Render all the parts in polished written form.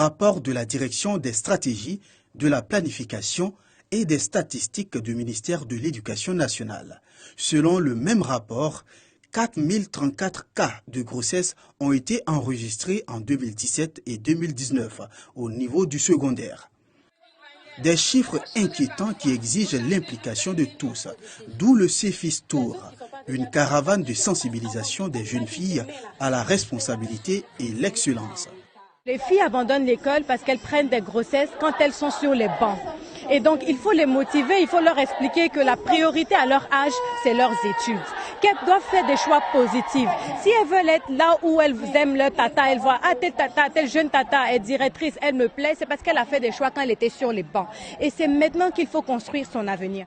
rapport de la Direction des stratégies, de la planification et des statistiques du ministère de l'Éducation nationale. Selon le même rapport, 4034 cas de grossesse ont été enregistrés en 2017 et 2019 au niveau du secondaire. Des chiffres inquiétants qui exigent l'implication de tous, d'où le CEFIS Tour, une caravane de sensibilisation des jeunes filles à la responsabilité et l'excellence. Les filles abandonnent l'école parce qu'elles prennent des grossesses quand elles sont sur les bancs. Et donc, il faut les motiver, il faut leur expliquer que la priorité à leur âge, c'est leurs études. Qu'elles doivent faire des choix positifs. Si elles veulent être là où elles aiment leur tata, elles voient, ah, tel tata, telle jeune tata est directrice, elle me plaît, c'est parce qu'elle a fait des choix quand elle était sur les bancs. Et c'est maintenant qu'il faut construire son avenir.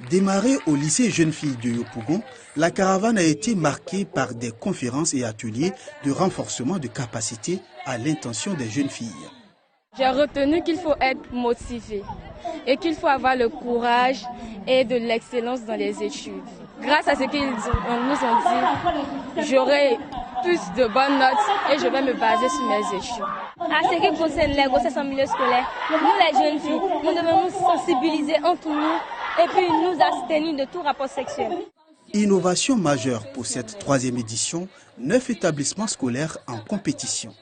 Démarrée au lycée Jeunes Filles de Yopougon, la caravane a été marquée par des conférences et ateliers de renforcement de capacités à l'intention des jeunes filles. J'ai retenu qu'il faut être motivé et qu'il faut avoir le courage et de l'excellence dans les études. Grâce à ce qu'ils nous ont dit, j'aurai plus de bonnes notes et je vais me baser sur mes études. À ce qui concerne les grossesses en milieu scolaire, nous les jeunes filles, nous devons nous sensibiliser entre nous et puis nous abstenir de tout rapport sexuel. Innovation majeure pour cette 3e édition, 9 établissements scolaires en compétition.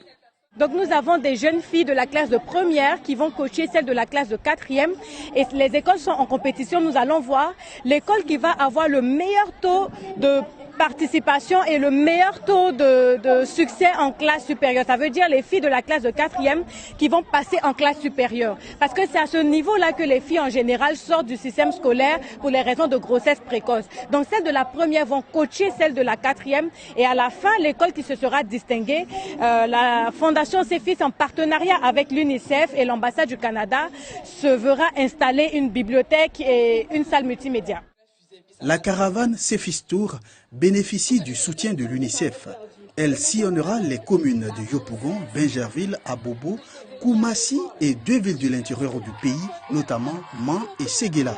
Donc nous avons des jeunes filles de la classe de première qui vont coacher celles de la classe de 4e et les écoles sont en compétition. Nous allons voir l'école qui va avoir le meilleur taux de participation et le meilleur taux de succès en classe supérieure. Ça veut dire les filles de la classe de 4e qui vont passer en classe supérieure. Parce que c'est à ce niveau-là que les filles en général sortent du système scolaire pour les raisons de grossesse précoce. Donc celles de la première vont coacher celles de la 4e et à la fin, l'école qui se sera distinguée, la Fondation CEFIS en partenariat avec l'UNICEF et l'ambassade du Canada se verra installer une bibliothèque et une salle multimédia. La caravane CEFIS Tour bénéficie du soutien de l'UNICEF. Elle sillonnera les communes de Yopougon, Bingerville, Abobo, Koumassi et 2 villes de l'intérieur du pays, notamment Man et Séguéla.